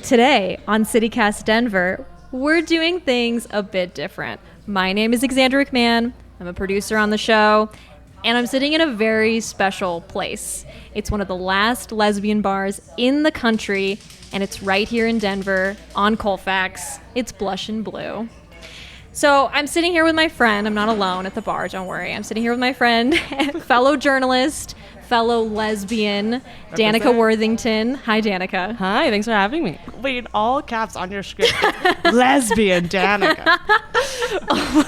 Today on CityCast Denver, we're doing things a bit different. My name is Alexandra McMahon. I'm a producer on the show, and I'm sitting in a very special place. It's one of the last lesbian bars in the country, and it's right here in Denver on Colfax. It's Blush and Blue. So I'm sitting here with my friend. I'm not alone at the bar, don't worry. I'm sitting here with my friend, fellow journalist, fellow lesbian, Danica Worthington. Hi, Danica. Hi, thanks for having me. Wait, all caps on your script. Lesbian Danica.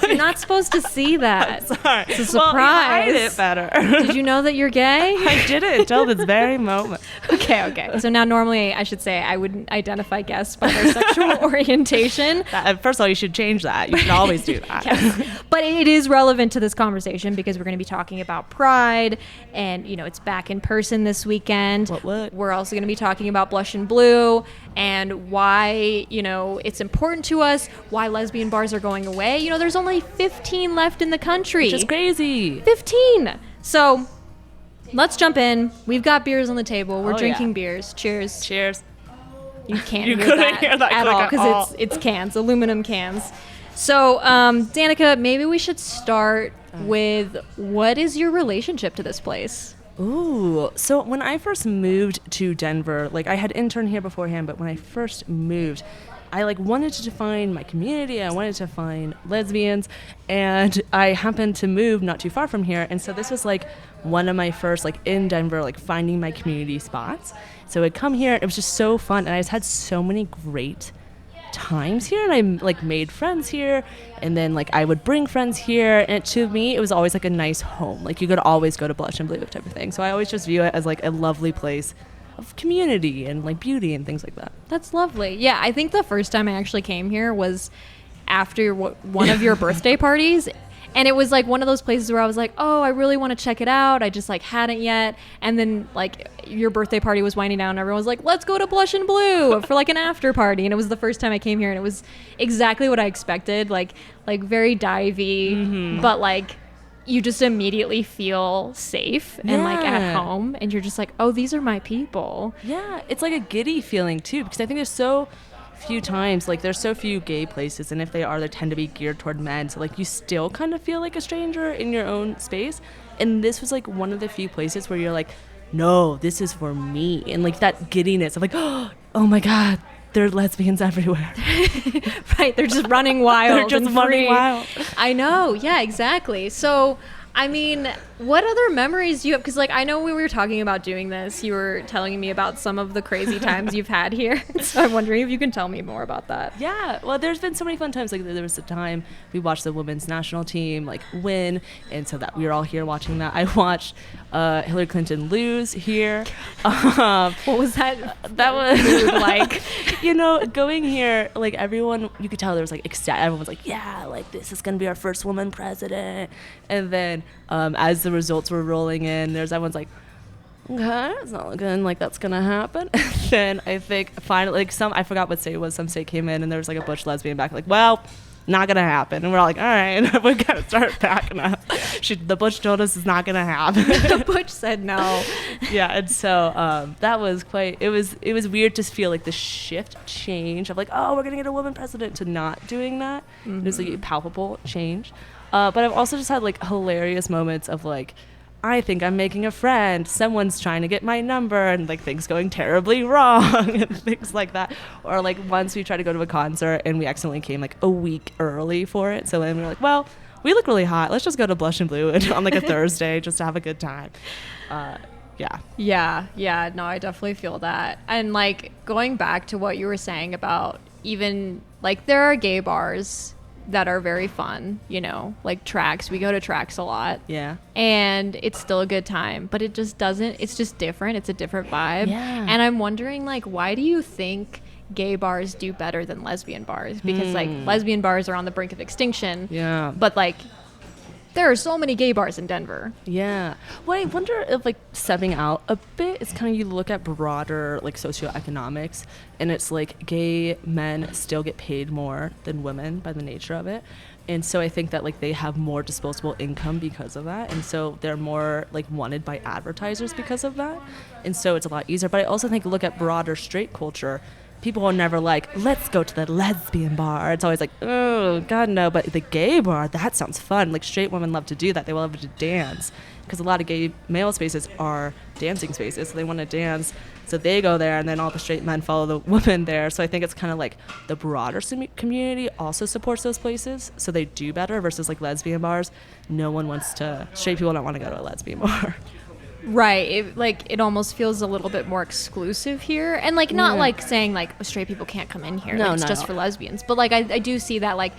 You're not supposed to see that. I'm sorry. It's a surprise. Well, you hide it better. Did you know that you're gay? I didn't until this very moment. Okay. So now normally I should say I wouldn't identify guests by their sexual orientation. First of all, you should change that. You should always do that. Yes. But it is relevant to this conversation because we're going to be talking about Pride, and it's back in person this weekend. What? We're also going to be talking about Blush and Blue and why, it's important to us, why lesbian bars are going away. There's only 15 left in the country. Which is crazy. 15. So let's jump in. We've got beers on the table. We're drinking beers. Cheers. Cheers. You can't You hear couldn't hear that at click all at because all. it's cans, aluminum cans. So, Danica, maybe we should start with what is your relationship to this place? Ooh, so when I first moved to Denver, I had interned here beforehand, but when I first moved, I wanted to define my community. I wanted to find lesbians, and I happened to move not too far from here, and so this was one of my first in Denver finding my community spots. So I'd come here, it was just so fun, and I just had so many great times here, and I made friends here, and then I would bring friends here, and to me it was always a nice home. You could always go to Blush and Blue type of thing. So I always just view it as a lovely place of community and beauty and things like that. That's lovely. Yeah, I think the first time I actually came here was after one of your birthday parties. And it was one of those places where I was oh, I really want to check it out. I just hadn't yet. And then your birthday party was winding down and everyone was let's go to Blush and Blue for an after party. And it was the first time I came here and it was exactly what I expected. Very divey, but you just immediately feel safe and at home. And you're just oh, these are my people. Yeah, it's a giddy feeling too, because I think there's so few times there's so few gay places, and if they are, they tend to be geared toward men, so you still kind of feel like a stranger in your own space. And this was one of the few places where you're no, this is for me, and that giddiness of oh my god, there are lesbians everywhere. Right, they're just running wild. They're just and running free. wild. I know, yeah, exactly. So I mean, what other memories do you have? Because, I know when we were talking about doing this, you were telling me about some of the crazy times you've had here. So I'm wondering if you can tell me more about that. Yeah, well, there's been so many fun times. There was a time we watched the women's national team, win, and so that we were all here watching that. I watched Hillary Clinton lose here. What was that? That was going here, everyone, you could tell there was ecstatic. Everyone was yeah, this is gonna be our first woman president. And then as the results were rolling in, everyone's okay, it's not looking that's gonna happen. And then I think finally, I forgot what state it was, some state came in and there was a butch lesbian back, well, not gonna happen. And we're all all right, we gotta start backing up. The butch told us it's not gonna happen. The butch said no. Yeah, and so that was it was weird to feel the shift change of oh, we're gonna get a woman president, to not doing that. It was a palpable change. But I've also just had hilarious moments of I think I'm making a friend, someone's trying to get my number, and things going terribly wrong and things like that. Or once we tried to go to a concert and we accidentally came a week early for it. So then we were well, we look really hot, let's just go to Blush and Blue on a Thursday just to have a good time. Yeah, no, I definitely feel that. And going back to what you were saying about even there are gay bars that are very fun, Tracks. We go to Tracks a lot. Yeah. And it's still a good time, but it's just different. It's a different vibe. Yeah. And I'm wondering why do you think gay bars do better than lesbian bars? Because lesbian bars are on the brink of extinction. Yeah. But there are so many gay bars in Denver. Yeah. Well, I wonder if stepping out a bit, it's kind of, you look at broader socioeconomics, and it's gay men still get paid more than women by the nature of it. And so I think that they have more disposable income because of that, and so they're more wanted by advertisers because of that, and so it's a lot easier. But I also think, look at broader straight culture, people are never like, let's go to the lesbian bar. It's always like, oh, God, no. But the gay bar, that sounds fun. Like, straight women love to do that. They love to dance. Because a lot of gay male spaces are dancing spaces. So they want to dance. So they go there, and then all the straight men follow the women there. So I think it's kind of like the broader community also supports those places. So they do better versus like lesbian bars. Straight people don't want to go to a lesbian bar. Right. It almost feels a little bit more exclusive here. And, like, not, like, saying, like, straight people can't come in here. No, like, it's just for lesbians. But, like, I do see that, like,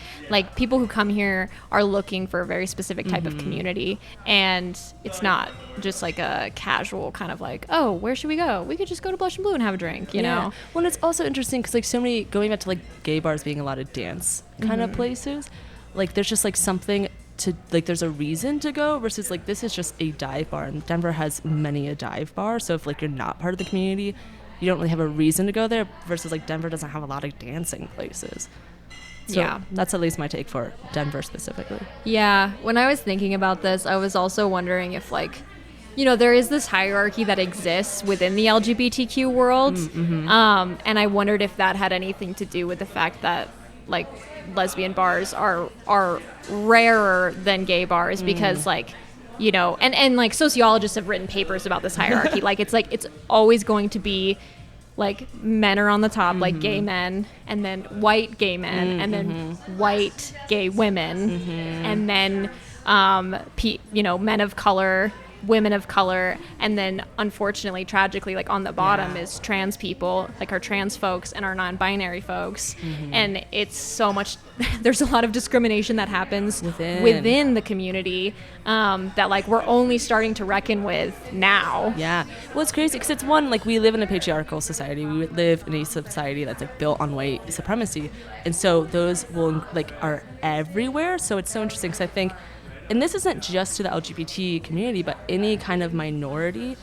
people who come here are looking for a very specific type of community. And it's not just, like, a casual kind of, like, oh, where should we go? We could just go to Blush and Blue and have a drink, you know? Well, and it's also interesting because, like, so many, going back to, like, gay bars being a lot of dance kind of places, like, there's just, like, something to, like, there's a reason to go versus, like, this is just a dive bar, and Denver has many a dive bar. So if, like, you're not part of the community, you don't really have a reason to go there versus, like, Denver doesn't have a lot of dancing places. So that's at least my take for Denver specifically. Yeah. When I was thinking about this, I was also wondering if, like, you know, there is this hierarchy that exists within the LGBTQ world. And I wondered if that had anything to do with the fact that, like, lesbian bars are rarer than gay bars because, like, you know, and like sociologists have written papers about this hierarchy. It's always going to be like men are on the top, like gay men, and then white gay men, and then white gay women, and then you know, men of color, women of color, and then unfortunately, tragically, like on the bottom is trans people, like our trans folks and our non-binary folks. And it's so much, there's a lot of discrimination that happens within the community that, like, we're only starting to reckon with now. Yeah. Well, it's crazy because it's one, like, we live in a patriarchal society. We live in a society that's, like, built on white supremacy. And so those are everywhere. So it's so interesting because I think, and this isn't just to the LGBT community, but any kind of minority,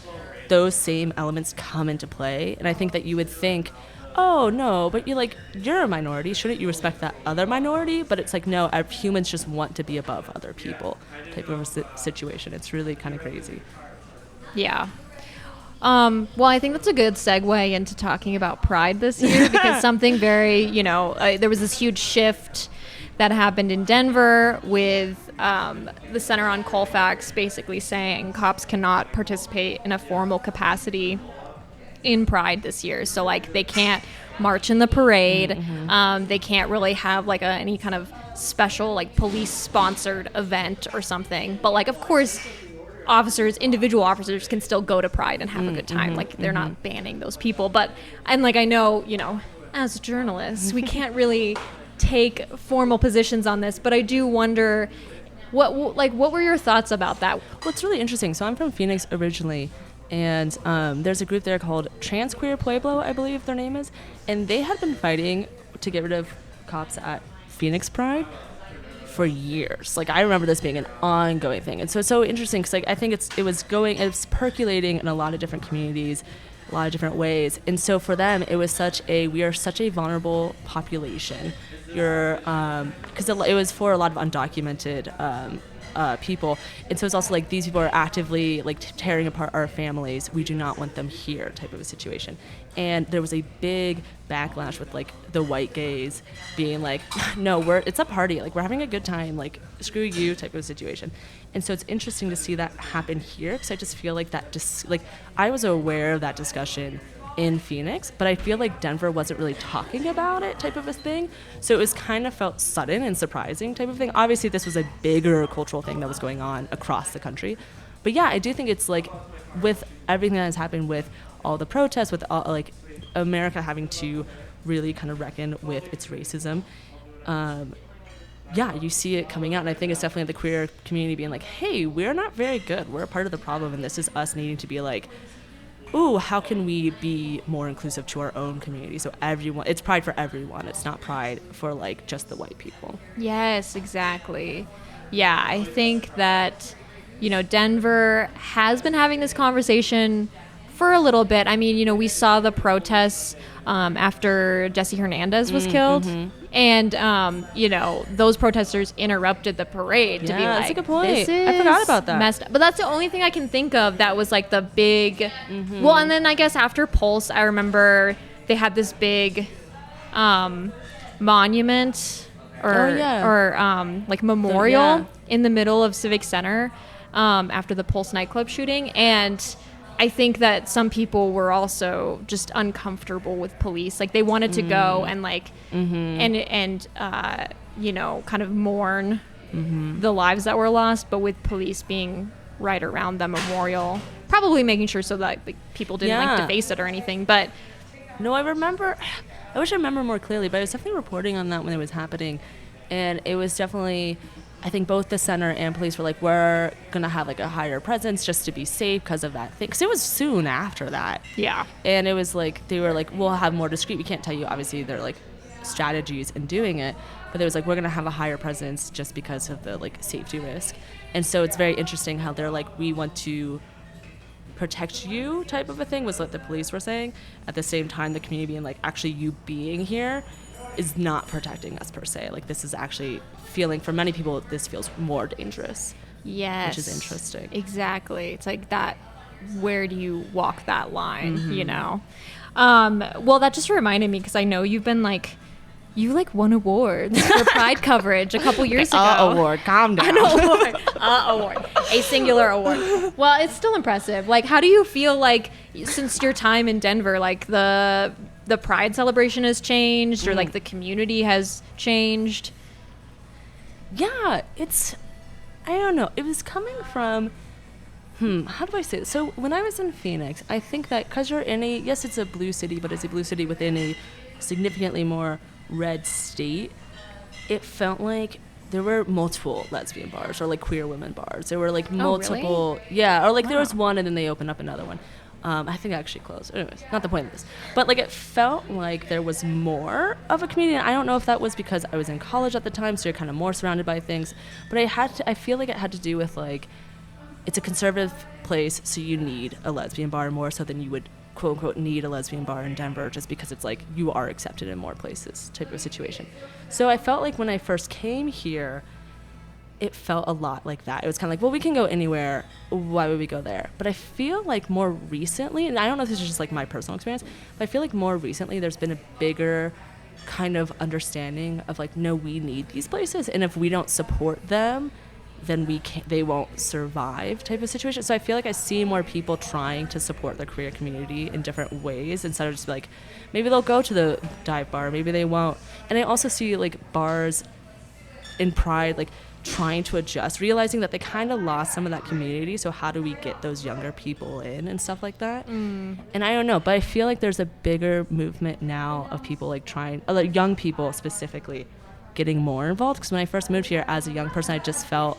those same elements come into play. And I think that you would think, oh, no, but you're a minority. Shouldn't you respect that other minority? But it's like, no, humans just want to be above other people type of a situation. It's really kind of crazy. Yeah. Well, I think that's a good segue into talking about Pride this year because something very, you know, there was this huge shift that happened in Denver with the Center on Colfax basically saying cops cannot participate in a formal capacity in Pride this year. So, like, they can't march in the parade. They can't really have, like, any kind of special, like, police-sponsored event or something. But, like, of course, individual officers can still go to Pride and have a good time. Like, they're not banning those people. But, and, like, I know, you know, as journalists, we can't really take formal positions on this, but I do wonder what were your thoughts about that? Well, it's really interesting. So I'm from Phoenix originally, and there's a group there called Trans Queer Pueblo, I believe their name is, and they had been fighting to get rid of cops at Phoenix Pride for years. Like, I remember this being an ongoing thing, and so it's so interesting because, like, I think it's percolating in a lot of different communities, a lot of different ways, and so for them we are such a vulnerable population. Because it was for a lot of undocumented people, and so it's also like these people are actively, like, tearing apart our families. We do not want them here type of a situation. And there was a big backlash with, like, the white gays being like, no, it's a party, like, we're having a good time, like, screw you type of a situation. And so it's interesting to see that happen here because I just feel like I was aware of that discussion in Phoenix, but I feel like Denver wasn't really talking about it type of a thing. So it was kind of felt sudden and surprising type of thing. Obviously, this was a bigger cultural thing that was going on across the country. But yeah, I do think it's like with everything that has happened with all the protests, with all, like, America having to really kind of reckon with its racism, yeah, you see it coming out. And I think it's definitely the queer community being like, hey, we're not very good. We're a part of the problem. And this is us needing to be like, ooh, how can we be more inclusive to our own community? So everyone, it's Pride for everyone. It's not Pride for, like, just the white people. Yes, exactly. Yeah, I think that, you know, Denver has been having this conversation for a little bit. I mean, you know, we saw the protests after Jesse Hernandez was killed. And, you know, those protesters interrupted the parade to be like, that's a good point. This is I forgot about that. messed up. But that's the only thing I can think of that was, like, the big... Well, and then I guess after Pulse, I remember they had this big monument or like memorial in the middle of Civic Center after the Pulse nightclub shooting. And I think that some people were also just uncomfortable with police. Like they wanted to go and like and you know, kind of mourn the lives that were lost, but with police being right around the memorial, probably making sure so that like, people didn't like deface it or anything. But no, I wish I remember more clearly, but I was definitely reporting on that when it was happening. And it was definitely, I think both the center and police were like, we're going to have like a higher presence just to be safe because of that thing. Because it was soon after that. Yeah. And it was like, they were like, we'll have more discreet. We can't tell you, obviously, they're like strategies in doing it. But it was like, we're going to have a higher presence just because of the like safety risk. And so it's very interesting how they're like, we want to protect you type of a thing was what the police were saying. At the same time, the community being like, actually you being here is not protecting us per se. Like this is actually feeling, for many people, this feels more dangerous. Yes. Which is interesting. Exactly. It's like that, where do you walk that line, you know? Well, that just reminded me, because I know you've been like, you like won awards for Pride coverage a couple years ago. Award, calm down. An award, award, a singular award. Well, it's still impressive. Like, how do you feel like since your time in Denver, like the Pride celebration has changed, or like the community has changed? Yeah, I don't know. It was coming from, how do I say this? So when I was in Phoenix, I think that because you're in yes, it's a blue city, but it's a blue city within a significantly more red state, it felt like there were multiple lesbian bars or like queer women bars. There were like multiple, really? Yeah, or like there was one and then they opened up another one. I think it actually closed. Anyways, not the point of this. But like it felt like there was more of a community. And I don't know if that was because I was in college at the time, so you're kind of more surrounded by things. But I feel like it had to do with like, it's a conservative place, so you need a lesbian bar more so than you would quote unquote need a lesbian bar in Denver, just because it's like you are accepted in more places type of situation. So I felt like when I first came here, it felt a lot like that. It was kind of like, well, we can go anywhere. Why would we go there? But I feel like more recently, and I don't know if this is just like my personal experience, but I feel like more recently there's been a bigger kind of understanding of like, no, we need these places, and if we don't support them, then they won't survive type of situation. So I feel like I see more people trying to support the queer community in different ways instead of just like, maybe they'll go to the dive bar, maybe they won't. And I also see like bars in Pride like trying to adjust, realizing that they kind of lost some of that community, so how do we get those younger people in and stuff like that. And I don't know, but I feel like there's a bigger movement now of people like trying, like young people specifically, getting more involved. Because when I first moved here as a young person, I just felt,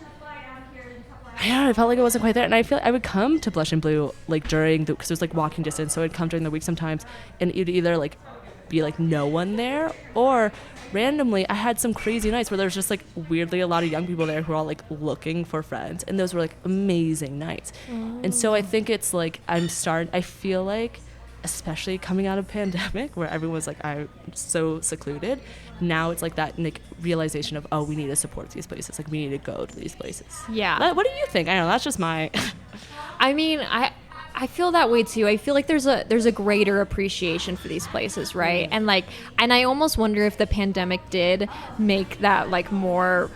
I don't know, I felt like it wasn't quite there. And I feel like I would come to Blush and Blue like during the, because it was like walking distance, so I'd come during the week sometimes, and it'd either like be like no one there, or randomly I had some crazy nights where there was just like weirdly a lot of young people there who were all like looking for friends, and those were like amazing nights. And so I think it's like I feel like, especially coming out of pandemic where everyone was like, I'm so secluded, now it's like that like realization of, oh, we need to support these places, like we need to go to these places. Yeah. What do you think? I don't know, that's just my I mean, I feel that way too. I feel like there's a greater appreciation for these places, right? And like, and I almost wonder if the pandemic did make that like more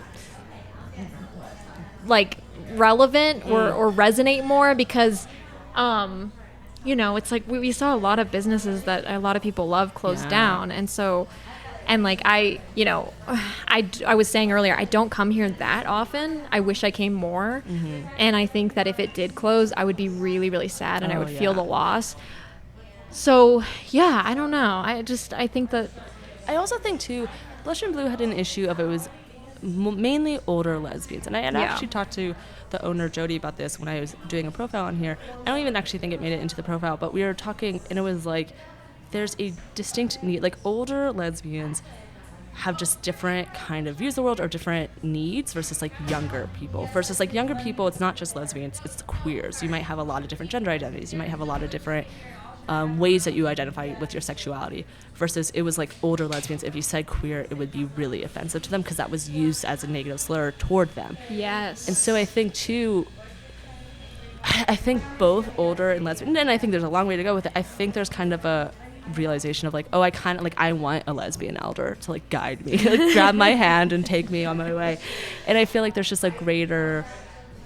like relevant or resonate more, because you know, it's like we saw a lot of businesses that a lot of people love close down. And so, and like I was saying earlier, I don't come here that often. I wish I came more. And I think that if it did close, I would be really, really sad, and I would feel the loss. So yeah, I don't know. I think that. I also think too, Blush and Blue had an issue of it was mainly older lesbians. And I had actually talked to the owner, Jody, about this when I was doing a profile on here. I don't even actually think it made it into the profile, but we were talking, and it was like, there's a distinct need, like older lesbians have just different kind of views of the world or different needs versus like younger people. Versus like younger people, it's not just lesbians, it's queers. You might have a lot of different gender identities. You might have a lot of different ways that you identify with your sexuality. Versus it was like older lesbians, if you said queer, it would be really offensive to them because that was used as a negative slur toward them. Yes. And so I think too, I think both older and lesbian, and I think there's a long way to go with it. I think there's kind of a realization of like, oh, I kind of like, I want a lesbian elder to like guide me, like grab my hand and take me on my way. And I feel like there's just a greater,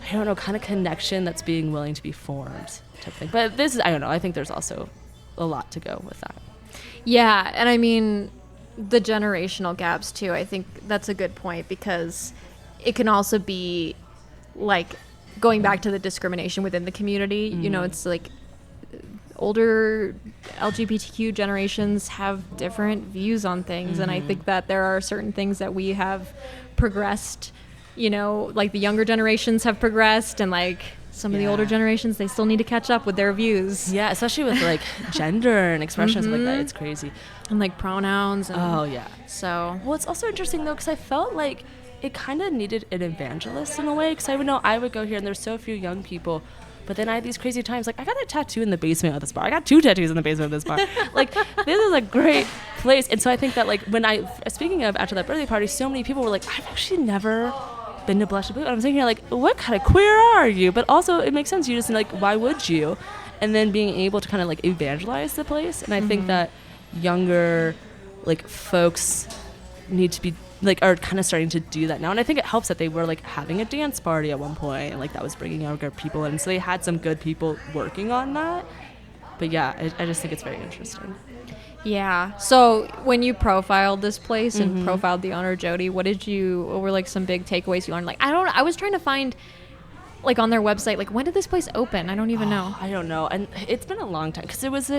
I don't know, kind of connection that's being willing to be formed type thing. But this is, I don't know, I think there's also a lot to go with that. Yeah, and I mean, the generational gaps too, I think that's a good point, because it can also be like going back to the discrimination within the community. You know, it's like older LGBTQ generations have different views on things, and I think that there are certain things that we have progressed, you know, like the younger generations have progressed, and like some of the older generations, they still need to catch up with their views. Yeah, especially with like gender and expressions like that. It's crazy. And like pronouns. And Oh, yeah. So. Well, it's also interesting though, because I felt like it kind of needed an evangelist in a way, because I would know I would go here and there's so few young people, but then I had these crazy times, like I got a tattoo in the basement of this bar. I got 2 tattoos in the basement of this bar. Like, this is a great place. And so I think that like when speaking of after that birthday party, so many people were like, I've actually never been to Blush and Blue. And I'm thinking like, what kind of queer are you? But also it makes sense. You just like, why would you? And then being able to kind of like evangelize the place. And I think that younger like folks need to be like, are kind of starting to do that now. And I think it helps that they were like having a dance party at one point, and like that was bringing younger people in. So they had some good people working on that. But yeah, I just think it's very interesting. Yeah. So when you profiled this place and profiled the owner, Jody, what were like some big takeaways you learned? Like, I was trying to find like on their website, like when did this place open? I don't even know. I don't know. And it's been a long time, because it was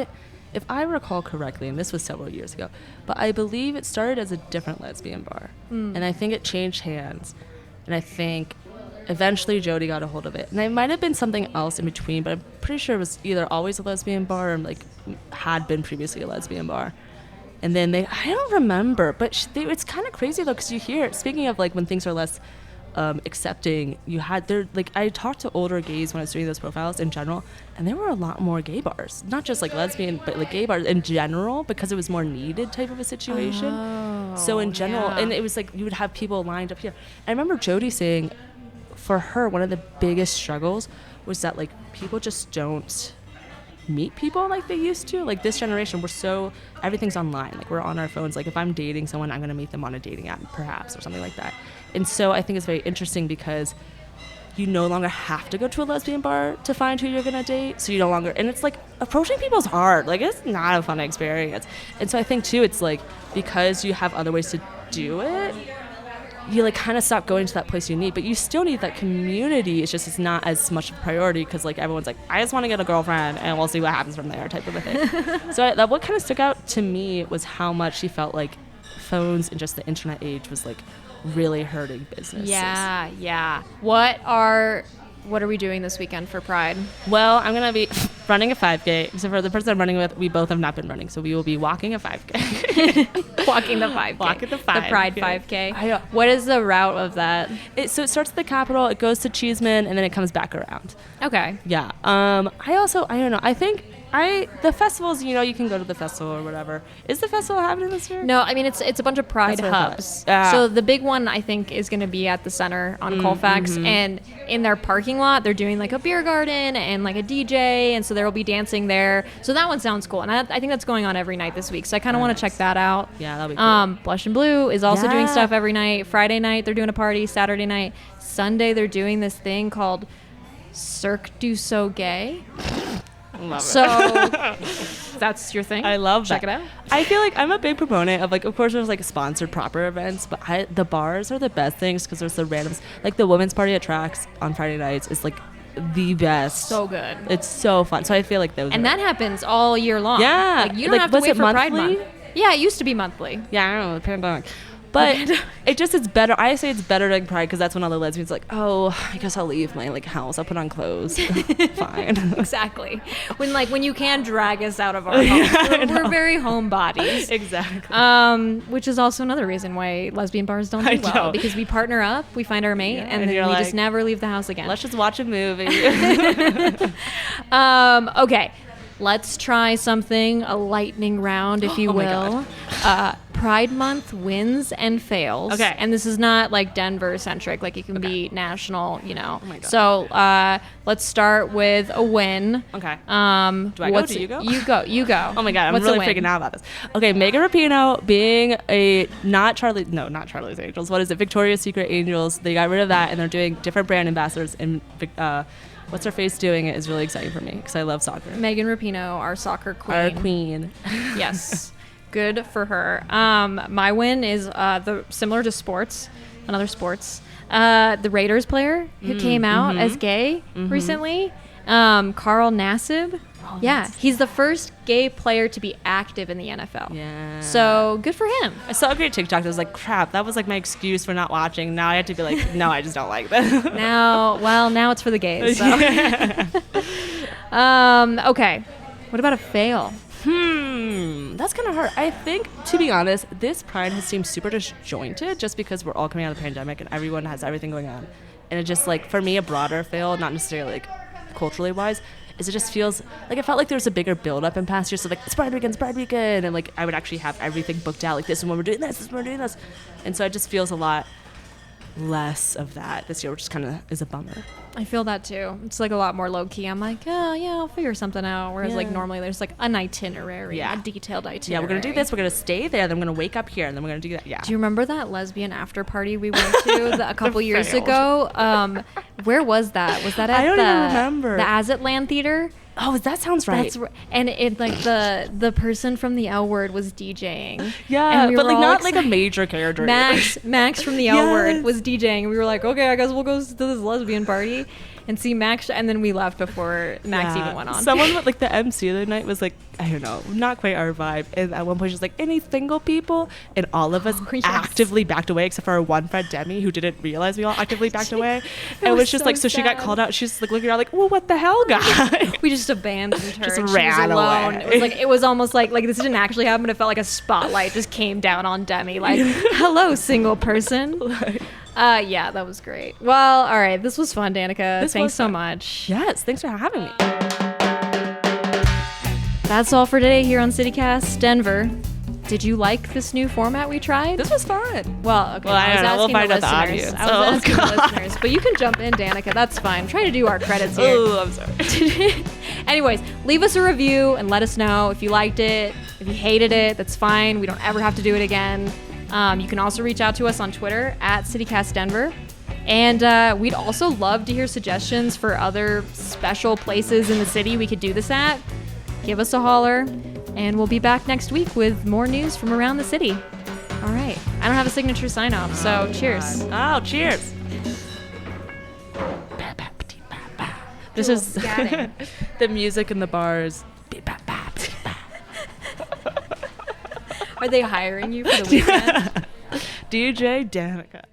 if I recall correctly, and this was several years ago, but I believe it started as a different lesbian bar. And I think it changed hands. And I think eventually Jody got a hold of it. And it might have been something else in between, but I'm pretty sure it was either always a lesbian bar or like had been previously a lesbian bar. And then I don't remember, but it's kind of crazy though, because you hear, speaking of like when things are less accepting, I talked to older gays when I was doing those profiles in general, and there were a lot more gay bars, not just like lesbian, but like gay bars in general, because it was more needed type of a situation. So in general, and it was like you would have people lined up here. I remember Jody saying for her, one of the biggest struggles was that like people just don't meet people like they used to. Like this generation, everything's online. Like we're on our phones. Like if I'm dating someone, I'm going to meet them on a dating app perhaps, or something like that. And so I think it's very interesting, because you no longer have to go to a lesbian bar to find who you're going to date. So you no longer, and it's like approaching people's hard. Like it's not a fun experience. And so I think too, it's like, because you have other ways to do it, you like kind of stop going to that place you need, but you still need that community. It's just, it's not as much of a priority, because like everyone's like, I just want to get a girlfriend and we'll see what happens from there type of a thing. So what kind of stuck out to me was how much she felt like phones and just the internet age was like really hurting businesses. Yeah. What are we doing this weekend for Pride? Well, I'm going to be running a 5K. So for the person I'm running with, we both have not been running. So we will be walking a 5K. Walking the 5K. Walking the 5K. The Pride 5K. What is the route of that? So it starts at the Capitol, it goes to Cheeseman, and then it comes back around. Okay. Yeah. I don't know. I think the festivals, you can go to the festival or whatever. Is the festival happening this year? No, I mean it's a bunch of Pride hubs. So the big one I think is going to be at the center on Colfax, and in their parking lot they're doing like a beer garden and like a DJ, and so there will be dancing there. So that one sounds cool, and I think that's going on every night this week. So I kind of want to check that out. Yeah, that'll be cool. Blush and Blue is also doing stuff every night. Friday night they're doing a party. Saturday night, Sunday they're doing this thing called Cirque du Soleil. Love it. So that's your thing. I love that. Check it out. I feel like I'm a big proponent of like, of course there's like sponsored proper events, but the bars are the best things, because there's the randoms. Like the women's party at Trax on Friday nights is like the best. So good. It's so fun. So I feel like those. And that happens all year long. Yeah. Like you don't have to wait for Pride monthly? Month. Yeah, it used to be monthly. Yeah, I don't know, the pandemic. But it's better. I say it's better during Pride, because that's when all the lesbians are like, oh, I guess I'll leave my like house. I'll put on clothes. Fine. Exactly. When you can drag us out of our homes. We're very homebodies. Exactly. Which is also another reason why lesbian bars don't do well. Because we partner up, we find our mate, and then we like, just never leave the house again. Let's just watch a movie. Okay. Let's try something, a lightning round, if you will. Pride Month wins and fails. Okay. And this is not like Denver centric, like it can be national, you know. Oh my God. So let's start with a win. Okay. Do I go? Do you go? You go. Oh my God, I'm What's a really win? freaking out about this. Okay, Megan Rapinoe being not Charlie's Angels. What is it? Victoria's Secret Angels. They got rid of that and they're doing different brand ambassadors. And what's her face doing it is really exciting for me because I love soccer. Megan Rapinoe, our soccer queen. Our queen. Yes. Good for her. My win is similar to sports, another sports. The Raiders player who came out as gay recently, Carl Nassib. Yeah, he's the first gay player to be active in the NFL. Yeah. So good for him. I saw a great TikTok that was like, crap, that was like my excuse for not watching. Now I have to be like, no, I just don't like that. Now it's for the gays. So. Okay. What about a fail? That's kind of hard. I think, to be honest, this Pride has seemed super disjointed just because we're all coming out of the pandemic and everyone has everything going on. And it just, like, for me, a broader fail, not necessarily, like, culturally wise, is it just feels like it felt like there was a bigger build-up in past years. So, like, it's Pride Weekend. And, like, I would actually have everything booked out. Like, this is when we're doing this is when we're doing this. And so it just feels a lot less of that this year, which just kind of is a bummer. I feel that too. It's like a lot more low key. I'm like, oh yeah, I'll figure something out. Whereas like normally there's like an itinerary, a detailed itinerary. Yeah, we're gonna do this. We're gonna stay there. Then we're gonna wake up here, and then we're gonna do that. Yeah. Do you remember that lesbian after party we went to a couple years ago? Where was that? Was that at I don't even remember. The Azatlan Theater? Oh, that sounds right. And it like the person from the L Word was DJing. Yeah, and we but were like all not like a major character. Max from the L Word was DJing, and we were like, okay, I guess we'll go to this lesbian party and see Max, and then we left before Max even went on. Someone with like the MC the other night was like, I don't know, not quite our vibe. And at one point she's like, any single people? And all of us actively backed away, except for our one friend Demi, who didn't realize we all actively backed away. And it was just so like, so she got called out. She's like looking around like, well, what the hell, guy? We just abandoned her. Just and ran she was alone. away. It was almost like this didn't actually happen. It felt like a spotlight just came down on Demi. Like, hello, single person. Yeah, that was great. Well, all right. This was fun, Danica. Thanks so much. Yes, thanks for having me. That's all for today here on CityCast Denver. Did you like this new format we tried? This was fun. Well, okay. Well, I don't know. We'll find out the audience. I was asking the listeners, but you can jump in, Danica. That's fine. I'm trying to do our credits here. Oh, I'm sorry. Anyways, leave us a review and let us know if you liked it. If you hated it, that's fine. We don't ever have to do it again. You can also reach out to us on Twitter at CityCastDenver. And we'd also love to hear suggestions for other special places in the city we could do this at. Give us a holler, and we'll be back next week with more news from around the city. All right. I don't have a signature sign-off, so cheers. Oh, cheers. This is the music in the bars. Are they hiring you for the weekend? DJ Danica.